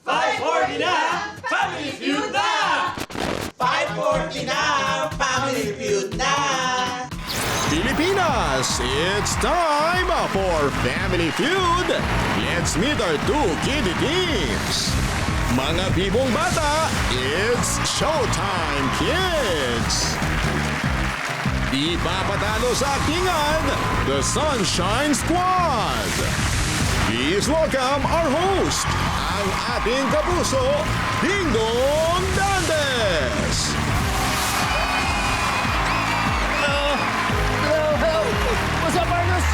540 na! Family Feud na! 540 na! Family Feud na! Pilipinas, it's time for Family Feud. Let's meet our two kiddie teams. Mga bibong bata, it's Showtime Kids. Di papatalo sa aktingan, the Sunshine Squad. Please welcome our host, ang ating kapuso, Ding Dong Dantes. What's up, Marcus?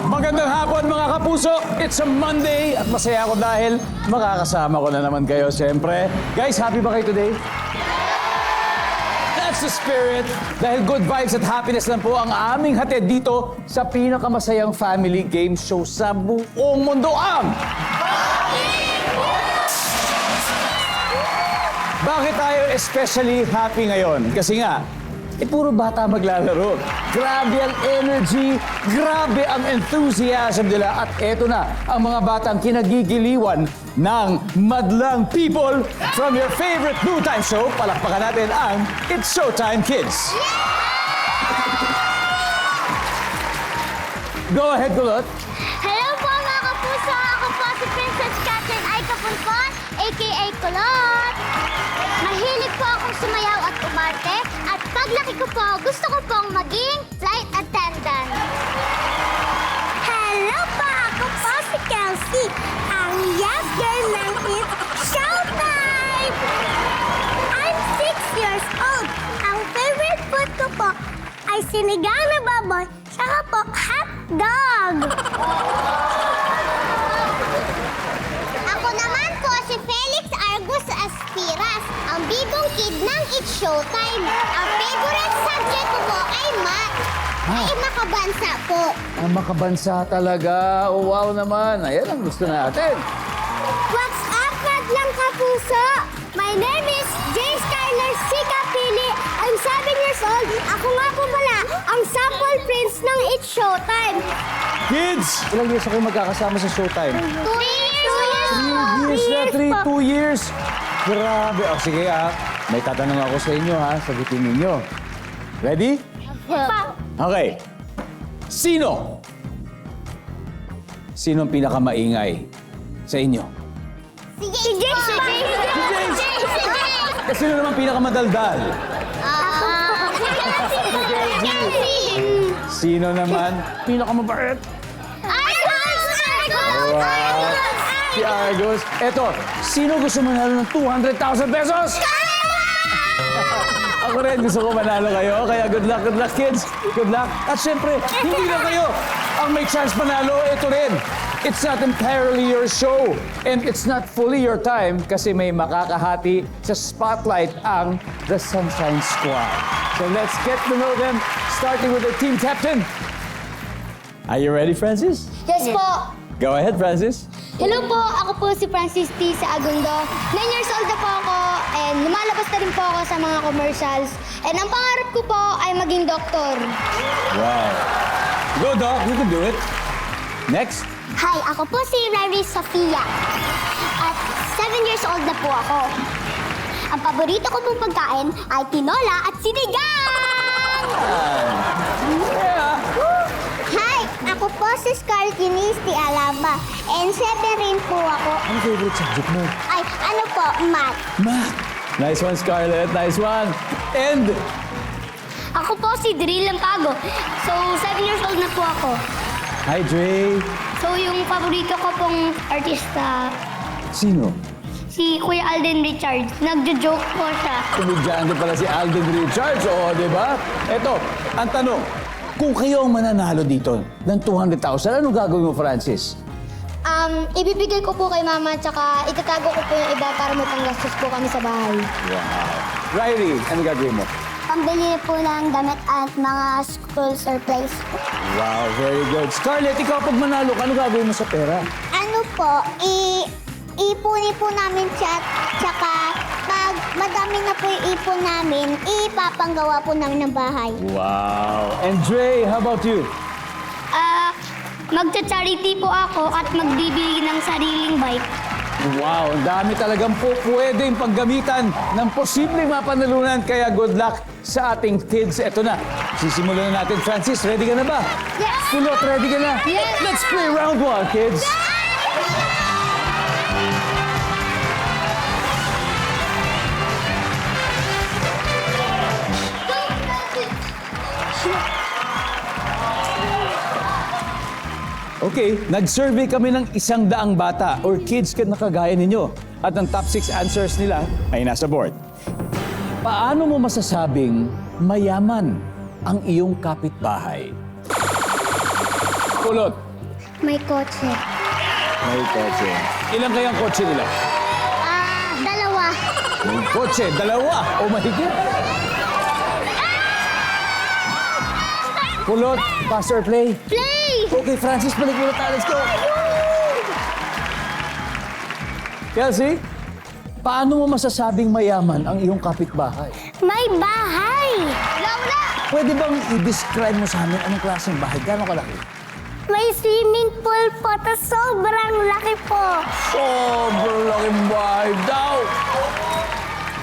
Magandang hapon mga kapuso! It's a Monday at masaya ako dahil makakasama ko na naman kayo siyempre. Guys, happy ba kayo today? That's the spirit! Dahil good vibes at happiness lang po ang aming hatid dito sa pinakamasayang family game show sa buong mundo ang... Bakit tayo especially happy ngayon? Kasi nga, puro bata maglalaro. Grabe ang energy, grabe ang enthusiasm nila. At eto na, ang mga batang kinagigiliwan ng madlang people from your favorite Blue Time show. Palakpakan natin ang It's Showtime Kids. Go ahead, Kulot. Hello po mga kapuso! Ako po si Princess Catherine Ay Kapunpon, a.k.a. Kulot. Mahilig po akong sumayaw at umarte. At paglaki ko po, gusto ko pong maging flight attendant. Hello po! Ako po si Kelsey, ang yes girl ng It's Showtime! I'm 6 years old. Ang favorite food ko po ay sinigang na baboy, saka po hot dog. Ako naman po si Felix Argus Aspiras, ang bigong kid ng It's Showtime. Ang favorite subject ko po ay math. Ay makabansa po. Ang makabansa talaga. Oh, wow naman. Ayan ang gusto natin. What's up, lang kapuso? My name is Jay Skyler Sikapili. I'm 7 years old. Ako nga po pala ang sample prince ng It's Showtime. Kids, ilang years ako magkakasama sa Showtime? 2 years Years na, 2 years. Grabe. O, sige may tatanong ako sa inyo sagutin ninyo. Ready? Okay. Sino ang pinakamaingay sa inyo? Si James pa! Si James! Sino naman pinakamadaldal? Sino naman pinakamabait? Si Argos. Eto, sino gusto manalo ng 200,000 pesos? Ako rin, gusto ko manalo kayo. Kaya good luck, kids. Good luck. At syempre, hindi lang kayo ang may chance manalo. Ito rin. It's not entirely your show. And it's not fully your time kasi may makakahati sa spotlight ang The Sunshine Squad. So let's get to know them, starting with the team captain. Are you ready, Francis? Yes po. Go ahead, Francis. Hello po, ako po si Francis T. sa Agundo. 9 years old na po ako and lumalabas na rin po ako sa mga commercials. And ang pangarap ko po ay maging doktor. Wow. Go, Doc. You can do it. Next. Hi, ako po si Rary Sofia. At 7 years old na po ako. Ang paborito ko pong pagkain ay tinola at sinigang! Yeah. Hi, ako po si Scarlett Eunice T. Alaba. And 7 rin po ako. Ano favorite subject mo? Ay, ano po, math. Math. Nice one, Scarlett. Nice one. And Ako po si Drill Lampago. So, 7 years old na po ako. hi, Dre. So, yung paborito ko pong artista, Sino? si Kuya Alden Richards. Nagjo-joke po siya. Komedyante pala si Alden Richards. Oo, di ba? Eto, ang tanong. Kung kayo ang mananalo dito ng 200,000, anong gagawin mo, Francis? Ibibigay ko po kay mama tsaka itatago ko po yung iba para may panggastos po kami sa bahay. Riley, ano gagawin mo? Pambili po ng damit at mga school supplies po. Wow, very good. Scarlett, ikaw pag manalo ka, ano gagawin mo sa pera? Ano po, ipunin po namin siya tsaka pag madami na po yung ipon namin, ipapanggawa po namin ng bahay. Wow. And Dre, how about you? Magcha-charity po ako at magbibigay ng sariling bike. Wow, ang dami talagang po pwedeng paggamitan ng posibleng mapanalunan. Kaya good luck sa ating kids. Eto na, sisimulan na natin. Francis, ready ka na ba? Yes! Kulot, ready ka na? Yes! Let's play round 1, kids. Okay, nag-survey kami ng 100 bata or kids na kagaya ninyo. At ang top 6 answers nila ay nasa board. Paano mo masasabing mayaman ang iyong kapitbahay? Kulot. May kotse. May kotse. Ilan kayang kotse nila? Dalawa. May kotse, 2 o mahigit. Kulot, pass or play? Play! Okay, Francis, balik muna tayo. Let's go! Kelsey, paano mo masasabing mayaman ang iyong kapitbahay? May bahay! Wala! Pwede bang i-describe mo sa amin anong klaseng bahay? Gano'ng kalaki? May swimming pool po, tas sobrang laki po. Sobrang laking bahay daw!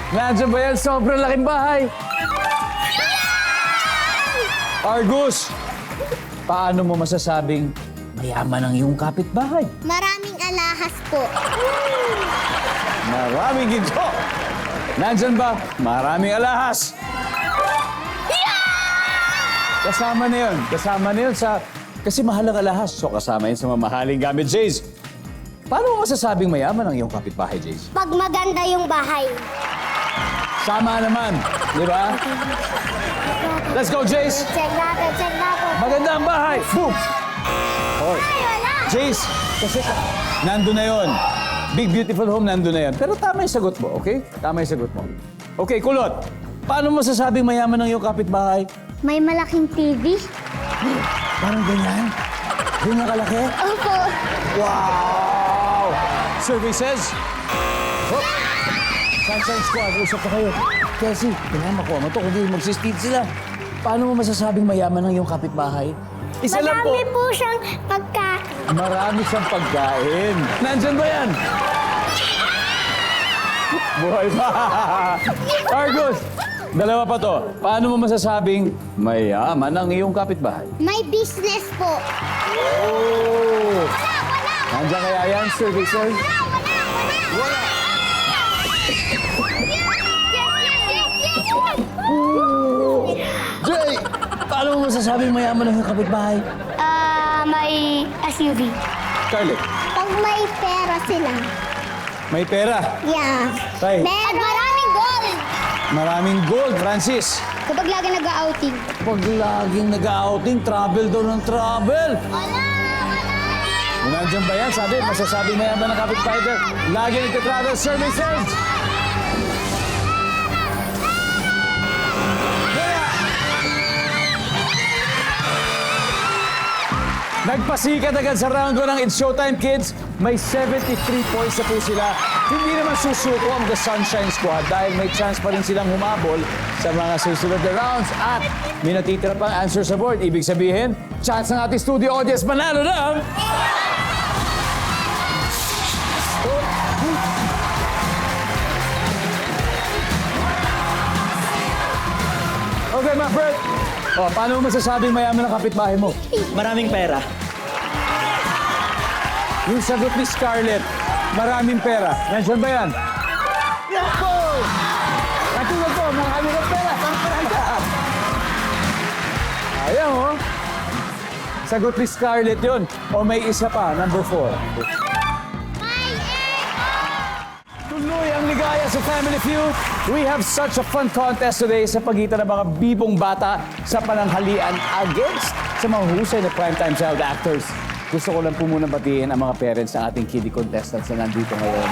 Nandiyan ba yan? Sobrang laking bahay! Argus, paano mo masasabing mayaman ang iyong kapitbahay? Maraming alahas po. Maraming ginto! Nandyan ba? Maraming alahas! Kasama na yun. Kasama na yun sa... Kasi mahal ang alahas, so kasama yun sa mamahaling gamit, Jace. Paano mo masasabing mayaman ang iyong kapitbahay, Jace? Pag maganda yung bahay. Sama naman, di ba? Let's go, Jace! Check natin. Maganda ang bahay! Boom! Oh. Ay, wala! Jace, kasi nandun na yun. Big beautiful home nandun na yan. Pero tama yung sagot mo, okay? Tama yung sagot mo. Okay, Kulot. Paano mo masasabing mayaman ang iyong kapitbahay? May malaking TV. Parang ganyan? Ganyan kalaki? Opo. Wow! Survey says... Oh. Sunshine Squad, usap pa kayo. Kelsey, kailangan makuha mo to, kundi magsistid sila. Paano mo masasabing mayaman ang iyong kapitbahay? Isa lang po. Marami po siyang pagkain. Marami siyang pagkain. Nandyan ba yan? Buhay pa! Argus, 2 pa to. Paano mo masasabing mayaman ang iyong kapitbahay? May business po. Oh! Nandiyan kaya yan, survey says? Wala. Jay! Paano mo masasabing mayaman ang iyong kapitbahay? May SUV. Scarlett, Pag may pera sila. may pera. Yeah. Tay. Pag maraming gold. Maraming gold, Francis. Kapag lagi nag-outing. Pag laging nag-outing, travel daw ng travel. Wala. Kung nandyan ba yan, sabi, masasabing mayaman ang kapitbahay. Lagi nagka-travel services. Nagpasikat agad sa round 1 ng It's Showtime, kids. May 73 points na po sila. Hindi naman susuko ang The Sunshine Squad dahil may chance pa rin silang humabol sa mga susunod na rounds. At may natitira pang answer sa board. Ibig sabihin, chance ng ating studio audience manalo ng... Okay, my friend. Oh, paano mo masasabing mayaman ang kapitbahay mo? Maraming pera. Yung sagot ni Scarlett, maraming pera. Nandiyan ba yan? Yako! Katulad ko, marami ng pera. Saan pera ka? Ayaw, oh. Sagot ni Scarlett yun. O may isa pa, number 4. Tuloy ang ligaya sa Family Feud. We have such a fun contest today sa pagitan ng mga bibong bata sa pananghalian against sa mga husay na primetime child actors. gusto ko lang po muna batiin ang mga parents ng ating kiddie contestants na nandito ngayon.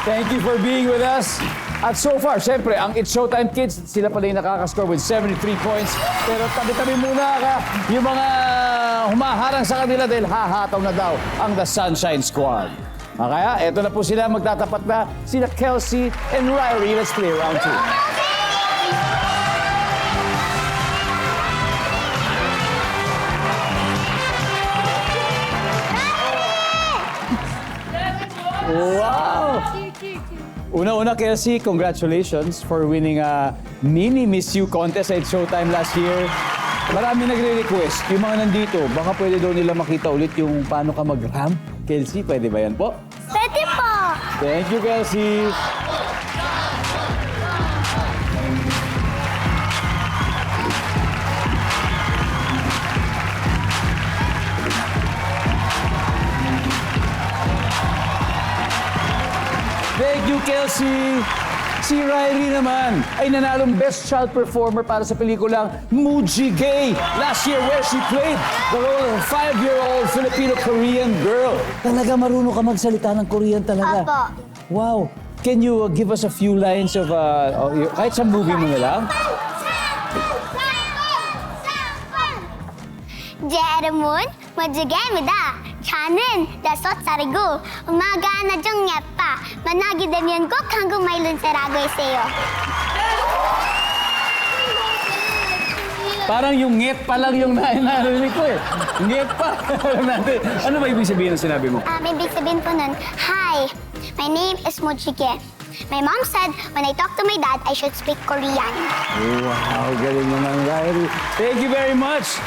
Thank you for being with us. At so far, syempre, ang It's Showtime Kids, sila pala yung nakakascore with 73 points. Pero tabi-tabi muna yung mga humaharang sa kanila dahil hahataw na daw ang The Sunshine Squad. Kaya, eto na po sila, magtatapat na sila Kelsey and Riley. Let's play round 2. Wow! Una-una, Kelsey, congratulations for winning a mini Miss You contest at Showtime last year. Marami nagre-request. Yung mga nandito, baka pwede daw nila makita ulit yung paano ka mag-ramp. Kelsey, pwede ba yan po? Pwede po. Thank you, Kelsey. Thank you, Kelsey. Si Riley naman ay nanalong Best Child Performer para sa pelikulang Muji Gay last year where she played the role of a 5-year-old Filipino-Korean girl. Talaga marunong ka magsalita ng Korean talaga. Apo. Wow. Can you give us a few lines of, kahit sa movie mo na lang? 여러분, 무지개입니다. 저는 6살이고 엄마가 나 좀 예뻐. 만나게 되면 꼭 한국말 룬세라고 했어요. Parang yung nget pa lang yung narinig ko eh. Nget pa. Ano ba ibig sabihin ng sinabi mo? Ibig sabihin po nun, Hi, my name is Mujige. My mom said when I talk to my dad, I should speak Korean. Wow, galing naman, Riley. Thank you very much.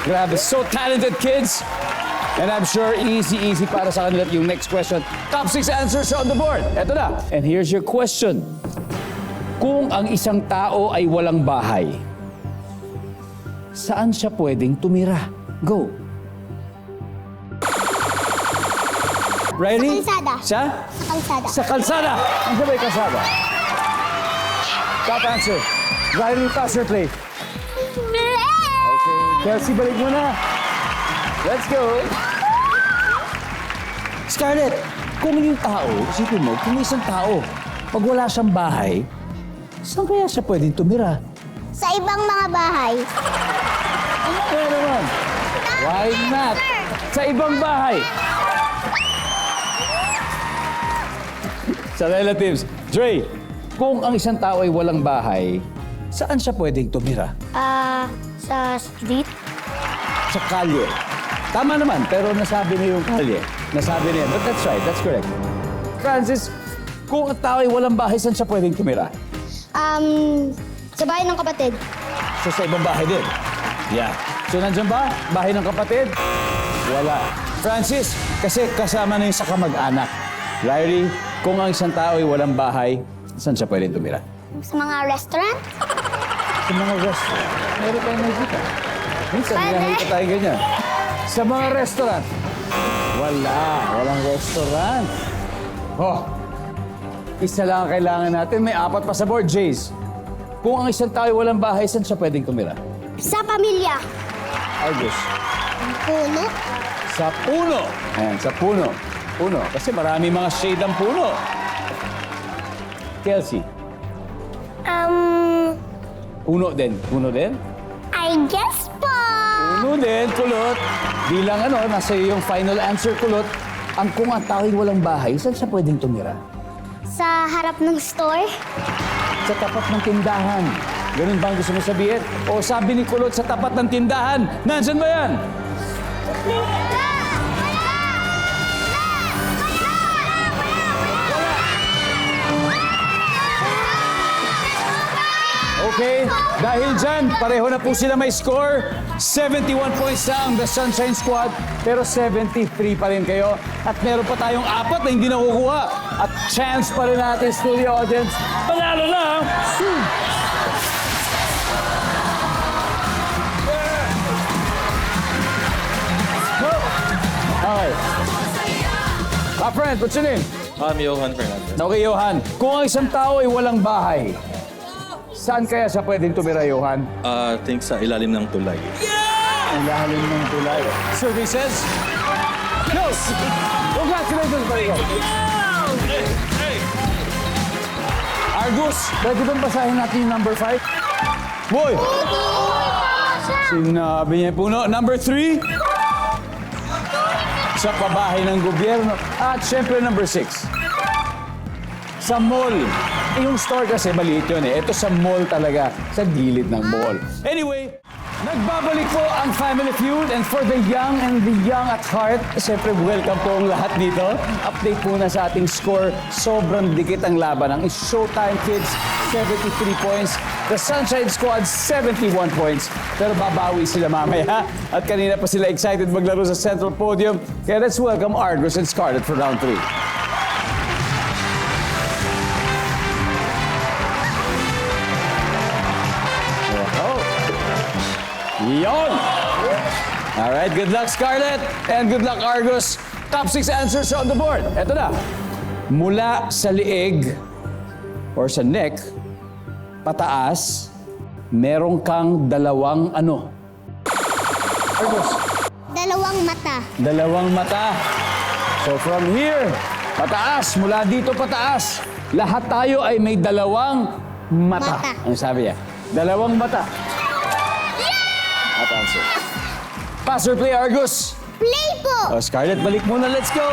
Grabe, so talented kids. And I'm sure easy para sa kanila yung next question. Top 6 answers on the board. Eto na. And here's your question. Kung ang isang tao ay walang bahay, saan siya pwedeng tumira? Go. Riley? Sa kalsada. Sa? Sa kalsada. Sa kalsada. Ano ba yung kalsada? Top answer. Riley, pass your play. Kelsey, balik mo na. Let's go. Scarlett, kung yung tao, isipin mo, kung isang tao, pag wala siyang bahay, saan kaya siya pwedeng tumira? Sa ibang mga bahay. Kaya naman. Why not? Sa ibang bahay. Sa relatives. Dre, kung ang isang tao ay walang bahay, saan siya pwedeng tumira? Sa street. Sa kalye. Tama naman, pero nasabi niya yung kalye. Nasabi niya, but that's right, that's correct. Francis, kung ang tao ay walang bahay, saan siya pwedeng tumira? Sa bahay ng kapatid. So sa ibang bahay din? Yeah. So nandyan ba? Bahay ng kapatid? Wala. Francis, kasi kasama na yung sa kamag-anak. Riley, kung ang isang tao ay walang bahay, saan siya pwedeng tumira? Sa mga restaurant. Sa mga restaurant. Meron tayong nakikita. Minsan, Pwede. nakikita tayo ganyan. Sa mga restaurant. Wala. Walang restaurant. Oh. Isa lang ang kailangan natin. May 4 pa sa board, Jace. Kung ang isang tao ay walang bahay, saan siya pwedeng tumira? Sa pamilya. Argus. Puno. Sa puno. Ayan, sa puno. Puno. Kasi marami mga shade ang puno. Kelsey. Puno din. Puno din? I guess po. Puno din, kulot. Bilang nasa iyo yung final answer, kulot. Ang kung ang tao ay walang bahay, saan siya pwedeng tumira? Sa harap ng store. Sa tapat ng tindahan. Ganun ba ang gusto mo sabihin? O sabi ni kulot, sa tapat ng tindahan. Nandiyan ba yan? Okay, dahil dyan, pareho na po sila may score. 71 points na ang The Sunshine Squad, pero 73 pa rin kayo. At meron pa tayong 4 na hindi nakukuha. At chance pa rin natin, studio audience. Panalo na! Okay. My friend, what's your name? I'm Johan Fernandez. Okay, Johan. Kung ang isang tao ay walang bahay, saan kaya siya pwedeng tumira, Johan? Think sa ilalim ng tulay. Ang lalim ng tulay. Survey says, close! Congratulations, Marico. Argus, pwede bang basahin natin yung number 5? Boy! Sinabi niya yung puno. Number 3? Sa pabahay ng gobyerno. At syempre, number 6. Sa mall. Yung store kasi maliit yun eh. Ito sa mall talaga. Sa gilid ng mall. Anyway, nagbabalik po ang Family Feud. And for the young and the young at heart, siyempre welcome po ang lahat dito. Update muna sa ating score. Sobrang dikit ang laban. Ang Showtime Kids, 73 points. The Sunshine Squad, 71 points. Pero babawi sila mamaya. At kanina pa sila excited maglaro sa Central Podium. Kaya let's welcome Argus and Scarlett for round 3. Yon! Alright, good luck Scarlett and good luck Argus. Top 6 answers on the board. Eto na. Mula sa liig or sa neck, pataas, meron kang dalawang ano? Argus. Dalawang mata. Dalawang mata. So from here, pataas, mula dito pataas, lahat tayo ay may dalawang mata. Mata. Ang sabi niya? Dalawang mata. At answer. Pass or play, Argus? Play po. Oh, Scarlett, balik muna. Let's go!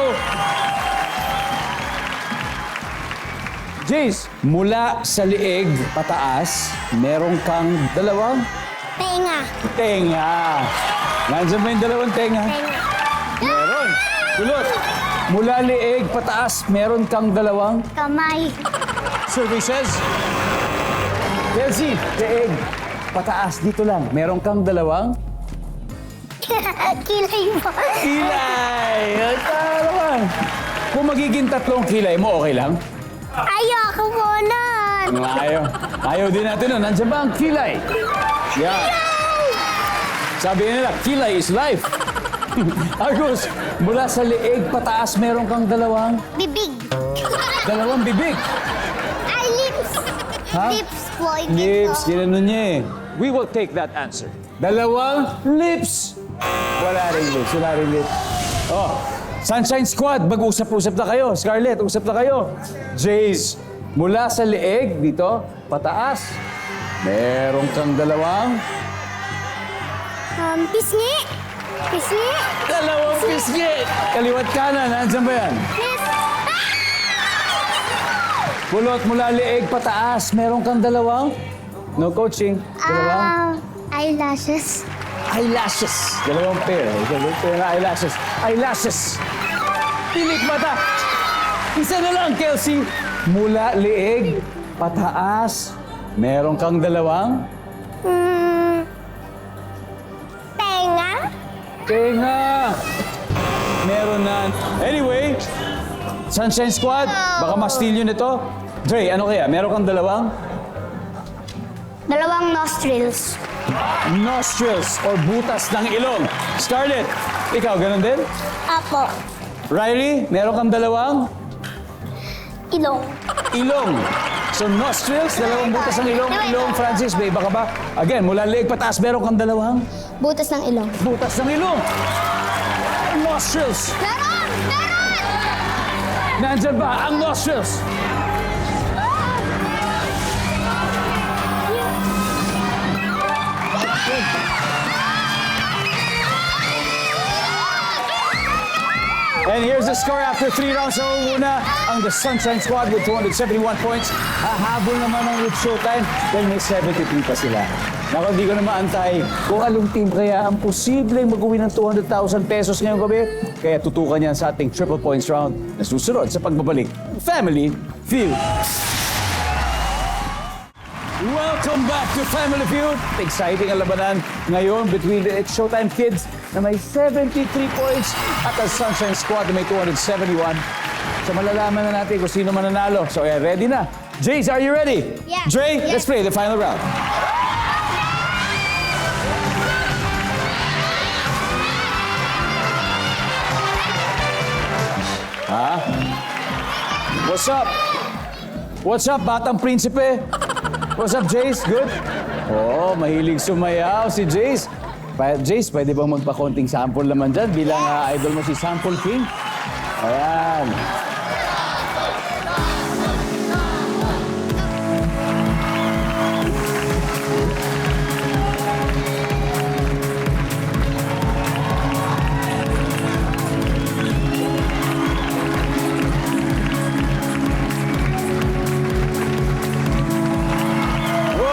Jace, mula sa liig, pataas, meron kang dalawang Tenga. tenga. Nandiyan ba yung dalawang tenga? Tenga. Meron. Kulot. Mula liig, pataas, meron kang dalawang Kamay. survey says. Kelsey, liig, pataas, dito lang. Meron kang dalawang Kilay po. kilay. Ay, tarawan. Kung magiging tatlong kilay mo, okay lang? Ayoko po nun. Ayaw din natin nun. Nandiyan ba ang kilay? Yan. Sabi nila, kilay is life. Argus, mula sa liig pataas, meron kang dalawang Bibig. bibig. Ay, lips. Ha? Lips po. Lips, ginanon niya eh. We will take that answer. Dalawang lips. Wala rin lips. Oh, Sunshine Squad, mag-usap-usap na kayo. Scarlett, usap na kayo. Jace, mula sa liig, dito, pataas, meron kang dalawang Pisngi. Pisngi. dalawang pisngi. Kaliwat kanan, nandiyan ba yan? Yes. Pulot mula liig, pataas, meron kang dalawang? No coaching. Dalawang Eyelashes. eyelashes. Dalawang pair. Dalawang pair na eyelashes. Eyelashes. Pilik mata. Isa na lang, Kelsey. Mula liig, pataas, meron kang dalawang? Tenga. Tenga. Meron na. Anyway, Sunshine Squad, baka ma-steal yun ito. Dre, ano kaya? Meron kang dalawang? Dalawang nostrils. Nostrils or butas ng ilong. Scarlett, ikaw, ganun din? Apo. Riley, meron kang dalawang? Ilong. Ilong. So nostrils, dalawang butas ng ilong. Ilong, Francis, may iba ka ba? Again, mula liig pataas, meron kang dalawang? Butas ng ilong. Butas ng ilong. Nostrils. Meron! Meron! Nandyan ba ang nostrils? And here's the score after 3 rounds. So, una, ang The Sunshine Squad with 271 points. Hahabol naman ang With Showtime dahil may 73 pa sila. Naku, hindi ko na maantay kung anong team kaya ang posibleng mag-uwi ng 200,000 pesos ngayong gabi. Kaya tutukan yan sa ating triple points round na susunod sa pagbabalik. Family Feud. Welcome back to Family Feud. Exciting ang labanan ngayon between the It's Showtime Kids na may 73 points at ang Sunshine Squad na may 271. So malalaman na natin kung sino mananalo. So ready na. Jace, are you ready? Yeah. Dre, Yeah. let's play the final round. What's up? What's up, Batang Prinsipe? What's up, Jace? Good? Oh, mahilig sumayaw si Jace. Jace, pwede bang magpa-konting sample naman dyan bilang idol mo si Sample King? Ayan.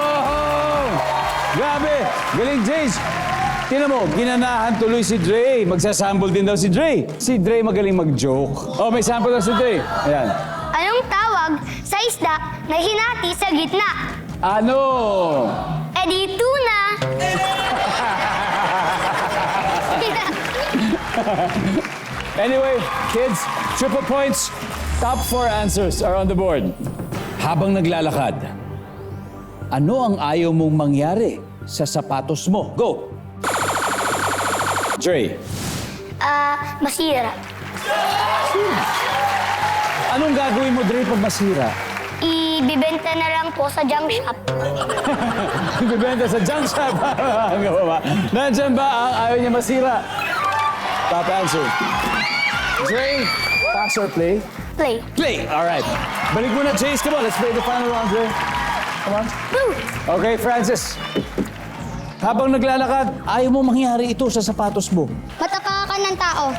Wow! Grabe! Galing, Jace! Tingnan mo, ginanahan tuloy si Dre. Magsasample din daw si Dre. Si Dre magaling mag-joke. Oh, may sample daw si Dre. Ayan. Anong tawag sa isda na hinati sa gitna? Ano? Eh di tuna. Anyway, kids, triple points. Top 4 answers are on the board. Habang naglalakad, ano ang ayaw mong mangyari sa sapatos mo? Go! Dre, Masira. anong gagawin mo, Dre, pag masira? Ibibenta na lang po sa junk shop. Ibibenta sa junk shop. Nandyan ba ang ayaw niya masira? Top answer. Dre, pass or play? Play. Play! All right. Balik mo na, Chase. Come on, let's play the final round, Dre. Come on. Woo! Okay, Francis. Habang naglalakad, ayaw mo mangyari ito sa sapatos mo. Matakakan ng tao.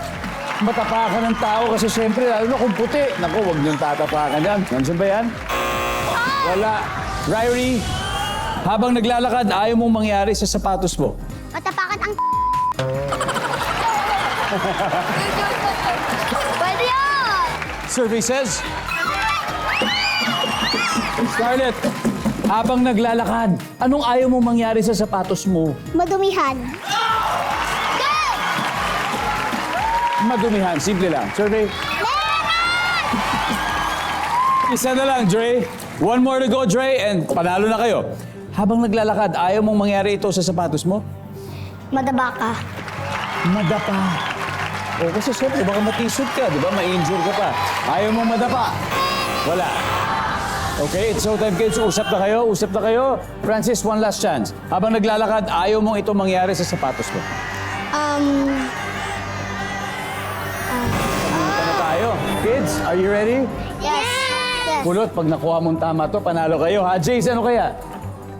Matapakan ng tao kasi siyempre, lalo na kung puti. Naku, huwag niyong tatapakan yan. Nandiyan ba yan? Wala. Ryrie, habang naglalakad, ayaw mong mangyari sa sapatos mo. Matapakan ang Pwede yun! Survey says... Scarlett, habang naglalakad, anong ayaw mong mangyari sa sapatos mo? Madumihan. Madumihan. Simple lang. Survey. Isa na lang, Dre. One more to go, Dre, and panalo na kayo. Habang naglalakad, ayaw mong mangyari ito sa sapatos mo? Madaba ka. Madapa. O kasi siyempre, baka matisod ka, di ba? Ma-injure ka pa. Ayaw mong madapa. Wala. Okay, it's showtime, kids. Usap na kayo, usap na kayo. Francis, one last chance. Habang naglalakad, ayaw mong ito mangyari sa sapatos mo. Ano tayo? Kids, are you ready? Yes. Yes. Kulot, pag nakuha mong tama to, panalo kayo. Ha, Jace, ano kaya?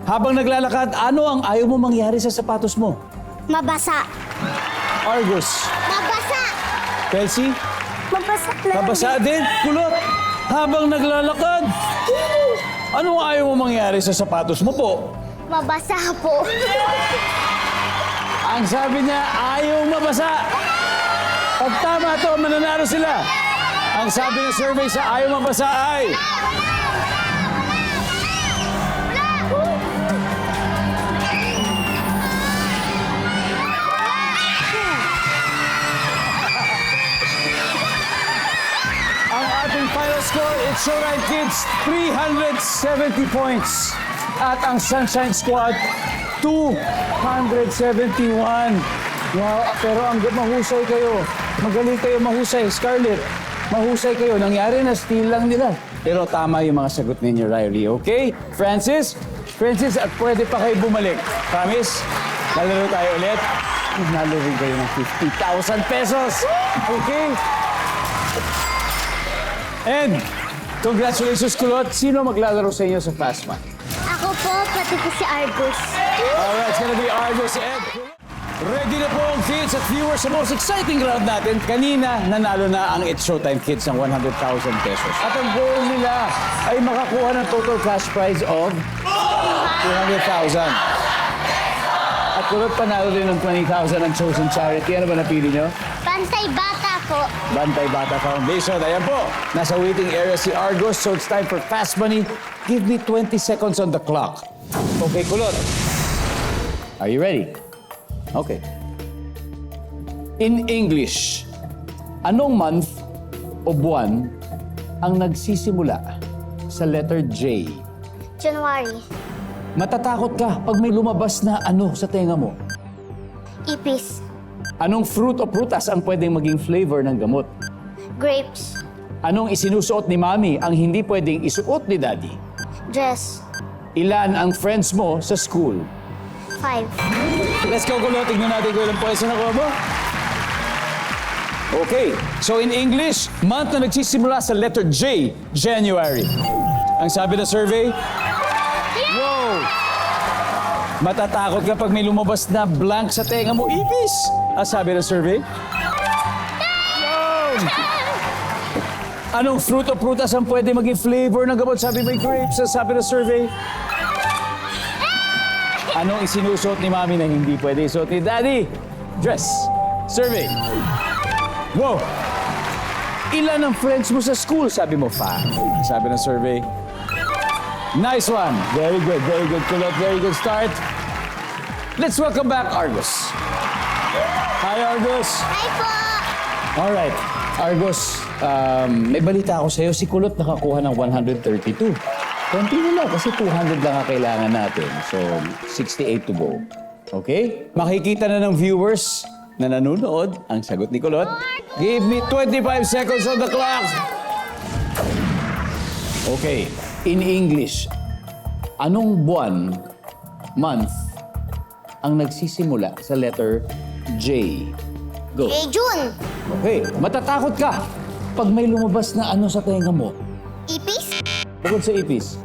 Habang naglalakad, ano ang ayaw mo mangyari sa sapatos mo? Mabasa. Argus. Mabasa. Kelsey, Mabasa lang. nabasa din. Kulot, habang naglalakad, ano ang ayaw mo mangyari sa sapatos mo po? Mabasa po. Ang sabi niya, ayaw mabasa. Pag tama to, mananalo sila. Ang sabi ng survey sa ayaw mabasa ay... Ang ating final score, it's Showtime Kids, 370 points. At ang Sunshine Squad, 271. Wow, pero ang mahusay kayo. Magaling kayo mahusay. Scarlett, mahusay kayo. Nangyari na steal lang nila. Pero tama yung mga sagot ninyo, Riley. Okay? Francis, at pwede pa kayo bumalik. Promise? Lalaro tayo ulit. Nalo rin kayo ng 50,000 pesos. Okay? And, congratulations, Kulot. Sino maglalaro sa inyo sa Fast Money? Ako po, pati po si Argus. Alright, it's gonna be Argus and... Ready na po ang kids at viewers sa most exciting round natin. Kanina, nanalo na ang It's Showtime Kids ng 100,000 pesos. At ang goal nila ay makakuha ng total cash prize of 200,000. At kulot panalo din ng 20,000 ang chosen charity. Ano ba napili nyo? Bantay Bata po. Bantay Bata Foundation. Ayan po. Nasa waiting area si Argos, so it's time for Fast Money. Give me 20 seconds on the clock. Okay, kulot. Are you ready? Okay. In English, anong month o buwan ang nagsisimula sa letter J? January. Matatakot ka pag may lumabas na ano sa tenga mo. Ipis. Anong fruit o prutas ang pwedeng maging flavor ng gamot? Grapes. Anong isinusuot ni Mami ang hindi pwedeng isuot ni Daddy? Dress. Ilan ang friends mo sa school? 5. Let's go, Kulot. Tignan natin kung ilang pwesto nakuha mo. Okay. So in English, month na nagsisimula sa letter J, January. Ang sabi ng survey? Wow! Matatakot ka pag may lumabas na blank sa tenga mo, ipis! Ang sabi ng survey? Wow! Anong fruit o prutas ang pwede maging flavor ng gamot? Sabi may grapes. Ang sabi ng survey? Anong isinusuot ni Mami na hindi pwede isuot ni Daddy? Dress. Survey. Wow! Ilan ang friends mo sa school? Sabi mo, 5. Sabi ng survey. Nice one. Very good, Kulot. Very good start. Let's welcome back Argus. Hi, Argus. Hi po! Alright, Argus, may balita ako sa'yo. Si Kulot nakakuha ng 132. Konti na lang kasi 200 lang ang kailangan natin. So, 68 to go. Okay? Makikita na ng viewers na nanonood ang sagot ni Kulot. Give me 25 seconds on the clock. Okay, in English, anong buwan, month, ang nagsisimula sa letter J? Go. June. Okay, matatakot ka pag may lumabas na ano sa tenga mo. Ipis? Bukod sa ipis.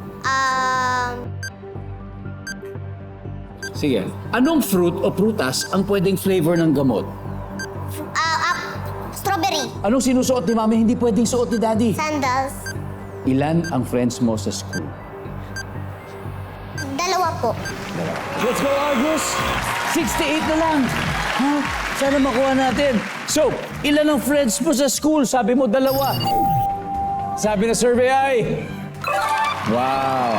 Sige, anong fruit o prutas ang pwedeng flavor ng gamot? Strawberry. Anong sinusuot ni Mami hindi pwedeng suot ni Daddy? Sandals. Ilan ang friends mo sa school? 2 po. Let's go, Argus! 68 na lang! Ha? Sana makuha natin. So, ilan ang friends mo sa school? Sabi mo, 2. Sabi na survey ay... Wow!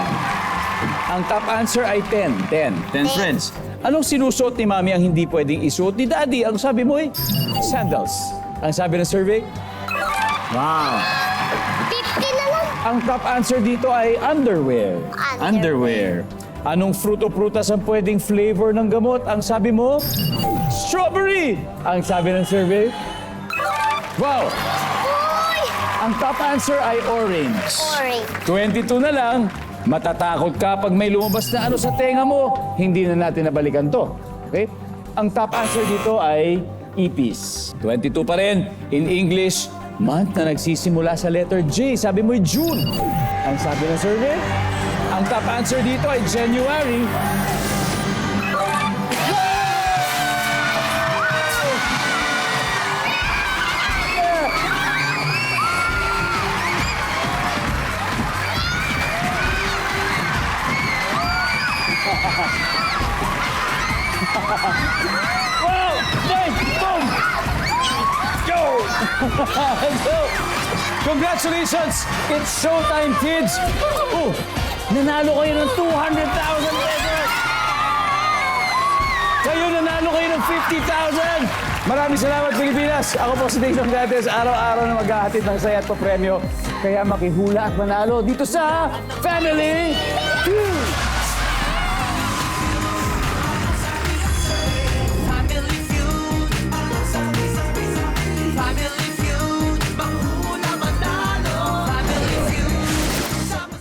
Ang top answer ay 10. 10 friends. Anong sinusuot ni Mami ang hindi pwedeng isuot ni Daddy? Ang sabi mo ay sandals. Ang sabi ng survey? Wow! 50 na lang. Ang top answer dito ay underwear. Underwear. Anong fruit o prutas ang pwedeng flavor ng gamot? Ang sabi mo? Strawberry! Ang sabi ng survey? Wow! Uy! Ang top answer ay orange. Orange. 22 na lang. Matatakot ka pag may lumabas na ano sa tenga mo. Hindi na natin nabalikan to. Okay? Ang top answer dito ay ipis. 22 pa rin. In English, month na nagsisimula sa letter J. Sabi mo June. Ang sabi ng survey? Ang top answer dito ay January. Wow! Nice! Boom! Go! Go! Congratulations! It's showtime, kids! Oh, nanalo kayo ng 200,000 pesos! Kayo nanalo kayo ng 50,000! Maraming salamat, Pilipinas! Ako po si Dave Gates, araw-araw na maghahatid ng saya at papremyo. Kaya makihula at manalo dito sa Family Feud!